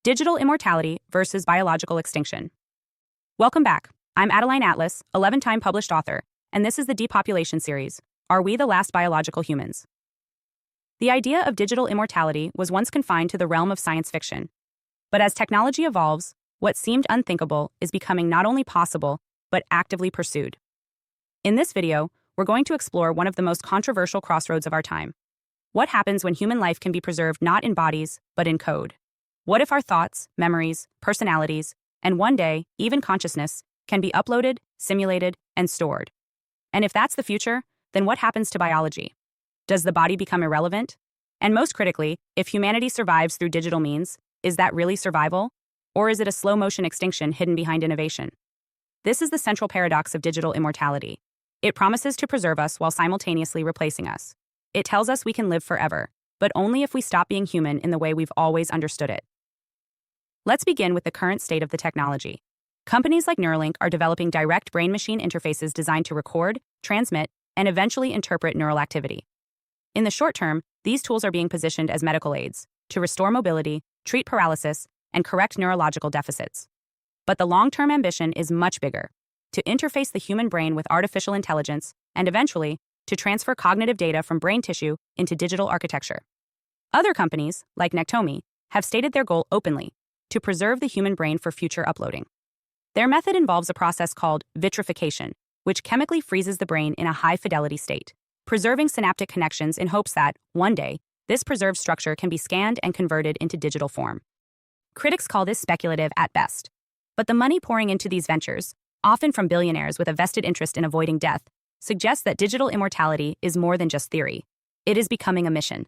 Digital Immortality versus Biological Extinction. Welcome back. I'm Adeline Atlas, 11-time published author, and this is the Depopulation series, Are We the Last Biological Humans? The idea of digital immortality was once confined to the realm of science fiction. But as technology evolves, what seemed unthinkable is becoming not only possible, but actively pursued. In this video, we're going to explore one of the most controversial crossroads of our time. What happens when human life can be preserved not in bodies, but in code? What if our thoughts, memories, personalities, and one day, even consciousness, can be uploaded, simulated, and stored? And if that's the future, then what happens to biology? Does the body become irrelevant? And most critically, if humanity survives through digital means, is that really survival? Or is it a slow-motion extinction hidden behind innovation? This is the central paradox of digital immortality. It promises to preserve us while simultaneously replacing us. It tells us we can live forever, but only if we stop being human in the way we've always understood it. Let's begin with the current state of the technology. Companies like Neuralink are developing direct brain-machine interfaces designed to record, transmit, and eventually interpret neural activity. In the short term, these tools are being positioned as medical aids to restore mobility, treat paralysis, and correct neurological deficits. But the long-term ambition is much bigger: to interface the human brain with artificial intelligence and eventually to transfer cognitive data from brain tissue into digital architecture. Other companies, like Nectomy, have stated their goal openly: to preserve the human brain for future uploading. Their method involves a process called vitrification, which chemically freezes the brain in a high-fidelity state, preserving synaptic connections in hopes that, one day, this preserved structure can be scanned and converted into digital form. Critics call this speculative at best. But the money pouring into these ventures, often from billionaires with a vested interest in avoiding death, suggests that digital immortality is more than just theory. It is becoming a mission.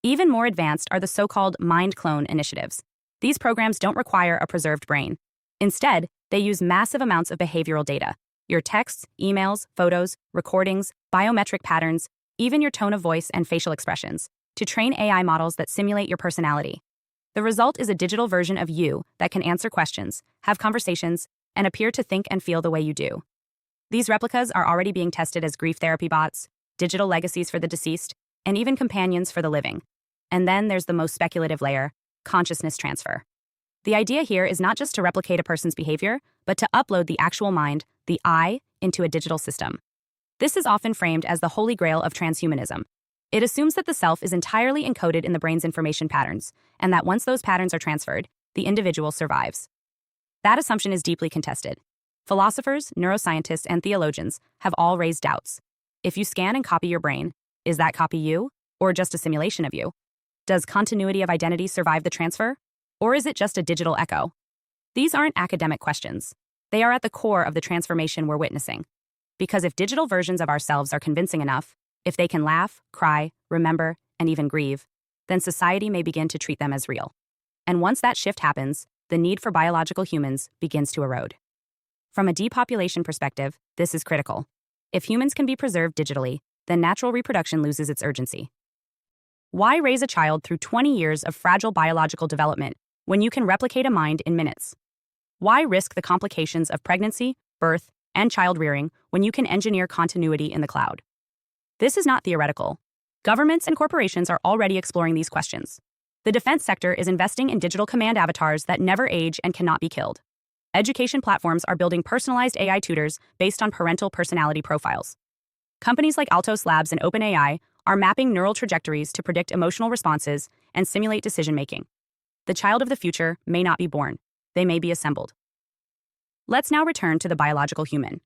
Even more advanced are the so-called mind clone initiatives. These programs don't require a preserved brain. Instead, they use massive amounts of behavioral data: your texts, emails, photos, recordings, biometric patterns, even your tone of voice and facial expressions, to train AI models that simulate your personality. The result is a digital version of you that can answer questions, have conversations, and appear to think and feel the way you do. These replicas are already being tested as grief therapy bots, digital legacies for the deceased, and even companions for the living. And then there's the most speculative layer: consciousness transfer. The idea here is not just to replicate a person's behavior, but to upload the actual mind, the I, into a digital system. This is often framed as the holy grail of transhumanism. It assumes that the self is entirely encoded in the brain's information patterns, and that once those patterns are transferred, the individual survives. That assumption is deeply contested. Philosophers, neuroscientists, and theologians have all raised doubts. If you scan and copy your brain, is that copy you, or just a simulation of you? Does continuity of identity survive the transfer? Or is it just a digital echo? These aren't academic questions. They are at the core of the transformation we're witnessing. Because if digital versions of ourselves are convincing enough, if they can laugh, cry, remember, and even grieve, then society may begin to treat them as real. And once that shift happens, the need for biological humans begins to erode. From a depopulation perspective, this is critical. If humans can be preserved digitally, then natural reproduction loses its urgency. Why raise a child through 20 years of fragile biological development when you can replicate a mind in minutes? Why risk the complications of pregnancy, birth, and child rearing when you can engineer continuity in the cloud? This is not theoretical. Governments and corporations are already exploring these questions. The defense sector is investing in digital command avatars that never age and cannot be killed. Education platforms are building personalized AI tutors based on parental personality profiles. Companies like Altos Labs and OpenAI are mapping neural trajectories to predict emotional responses and simulate decision-making. The child of the future may not be born. They may be assembled. Let's now return to the biological human.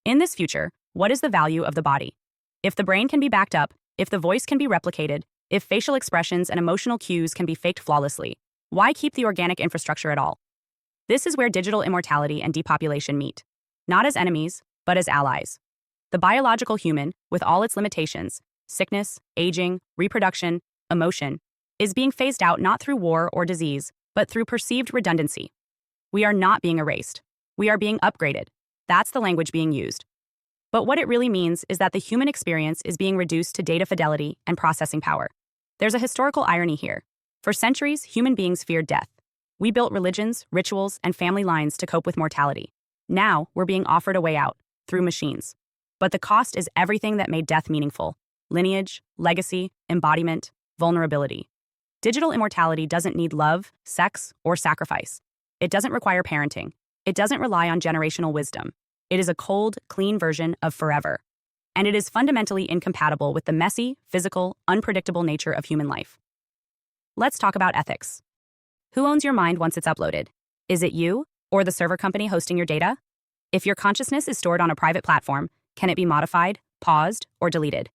In this future, what is the value of the body? If the brain can be backed up, if the voice can be replicated, if facial expressions and emotional cues can be faked flawlessly, why keep the organic infrastructure at all? This is where digital immortality and depopulation meet. Not as enemies, but as allies. The biological human, with all its limitations, sickness, aging, reproduction, emotion, is being phased out not through war or disease, but through perceived redundancy. We are not being erased. We are being upgraded. That's the language being used. But what it really means is that the human experience is being reduced to data fidelity and processing power. There's a historical irony here. For centuries, human beings feared death. We built religions, rituals, and family lines to cope with mortality. Now, we're being offered a way out, through machines. But the cost is everything that made death meaningful: lineage, legacy, embodiment, vulnerability. Digital immortality doesn't need love, sex, or sacrifice. It doesn't require parenting. It doesn't rely on generational wisdom. It is a cold, clean version of forever. And it is fundamentally incompatible with the messy, physical, unpredictable nature of human life. Let's talk about ethics. Who owns your mind once it's uploaded? Is it you, or the server company hosting your data? If your consciousness is stored on a private platform, can it be modified, paused, or deleted?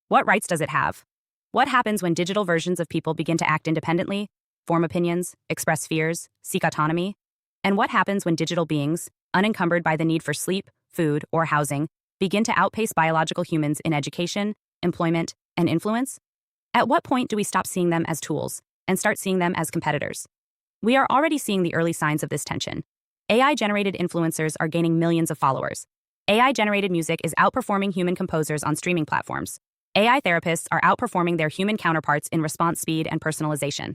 What rights does it have? What happens when digital versions of people begin to act independently, form opinions, express fears, seek autonomy? And what happens when digital beings, unencumbered by the need for sleep, food, or housing, begin to outpace biological humans in education, employment, and influence? At what point do we stop seeing them as tools and start seeing them as competitors? We are already seeing the early signs of this tension. AI-generated influencers are gaining millions of followers. AI-generated music is outperforming human composers on streaming platforms. AI therapists are outperforming their human counterparts in response speed and personalization.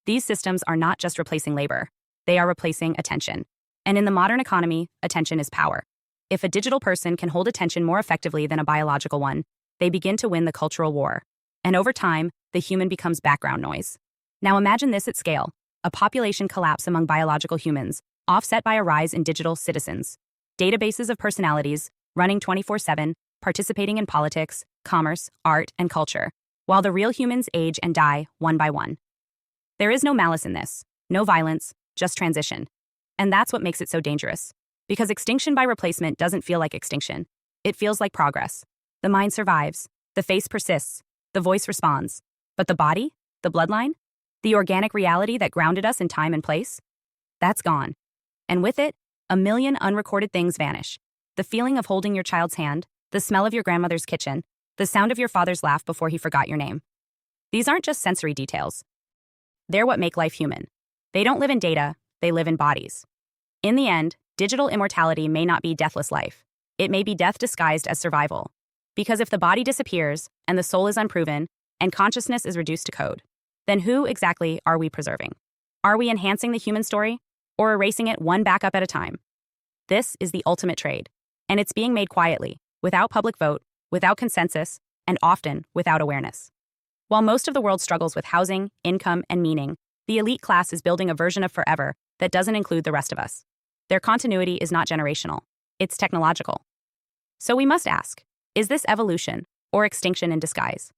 These systems are not just replacing labor, they are replacing attention. And in the modern economy, attention is power. If a digital person can hold attention more effectively than a biological one, they begin to win the cultural war. And over time, the human becomes background noise. Now imagine this at scale, a population collapse among biological humans, offset by a rise in digital citizens. Databases of personalities, running 24/7, participating in politics, commerce, art, and culture, while the real humans age and die one by one. There is no malice in this, no violence, just transition. And that's what makes it so dangerous. Because extinction by replacement doesn't feel like extinction. It feels like progress. The mind survives, the face persists, the voice responds. But the body, the bloodline, the organic reality that grounded us in time and place, that's gone. And with it, a million unrecorded things vanish. The feeling of holding your child's hand, the smell of your grandmother's kitchen, the sound of your father's laugh before he forgot your name. These aren't just sensory details. They're what make life human. They don't live in data, they live in bodies. In the end, digital immortality may not be deathless life. It may be death disguised as survival. Because if the body disappears, and the soul is unproven, and consciousness is reduced to code, then who exactly are we preserving? Are we enhancing the human story, or erasing it one backup at a time? This is the ultimate trade, and it's being made quietly, without public vote, without consensus, and often without awareness. While most of the world struggles with housing, income, and meaning, the elite class is building a version of forever that doesn't include the rest of us. Their continuity is not generational, it's technological. So we must ask, is this evolution or extinction in disguise?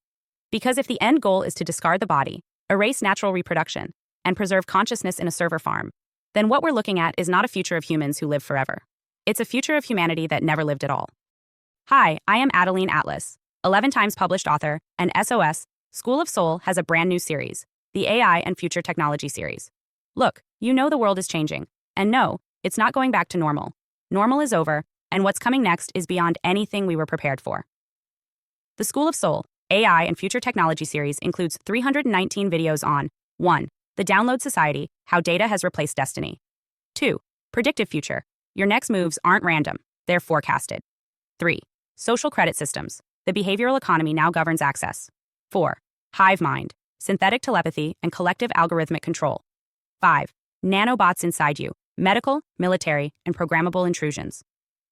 Because if the end goal is to discard the body, erase natural reproduction, and preserve consciousness in a server farm, then what we're looking at is not a future of humans who live forever. It's a future of humanity that never lived at all. Hi, I am Adeline Atlas, 11 times published author, and SOS, School of Soul has a brand new series, the AI and Future Technology series. Look, you know the world is changing, and no, it's not going back to normal. Normal is over, and what's coming next is beyond anything we were prepared for. The School of Soul, AI and Future Technology series includes 319 videos on 1. The Download Society, How Data Has Replaced Destiny. 2. Predictive Future. Your next moves aren't random, they're forecasted. 3. Social Credit Systems. The behavioral economy now governs access. 4. Hive Mind. Synthetic telepathy and collective algorithmic control. 5. Nanobots inside you. Medical, military, and programmable intrusions.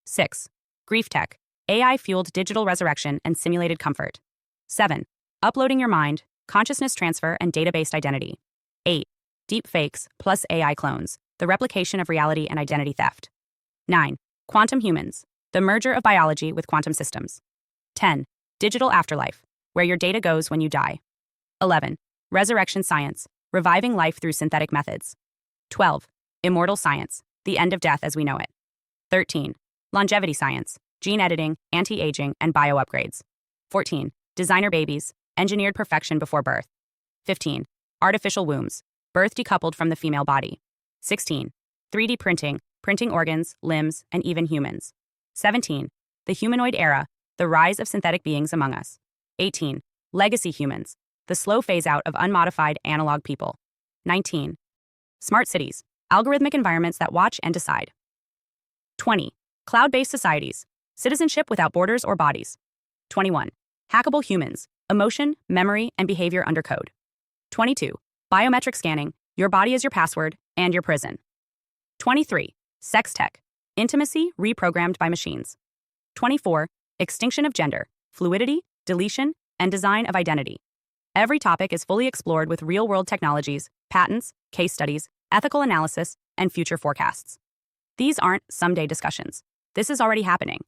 6. Grief Tech. AI-fueled digital resurrection and simulated comfort. 7. Uploading your mind, consciousness transfer, and data-based identity. 8. Deep fakes plus AI clones, the replication of reality and identity theft. 9. Quantum humans, the merger of biology with quantum systems. 10. Digital afterlife, where your data goes when you die. 11. Resurrection science, reviving life through synthetic methods. 12. Immortal science, the end of death as we know it. 13. Longevity science, gene editing, anti-aging, and bio-upgrades. 14. Designer babies, engineered perfection before birth. 15. Artificial wombs, birth decoupled from the female body. 16. 3D printing, printing organs, limbs, and even humans. 17. The humanoid era, the rise of synthetic beings among us. 18. Legacy humans, the slow phase-out of unmodified analog people. 19. Smart cities, algorithmic environments that watch and decide. 20. Cloud-based societies, citizenship without borders or bodies. 21. Hackable humans, emotion, memory, and behavior under code. 22. Biometric scanning, your body is your password and your prison. 23. Sex tech, intimacy reprogrammed by machines. 24. Extinction of gender, fluidity, deletion, and design of identity. Every topic is fully explored with real-world technologies, patents, case studies, ethical analysis, and future forecasts. These aren't someday discussions. This is already happening.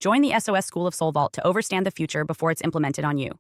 Join the SOS School of Soul Vault to overstand the future before it's implemented on you.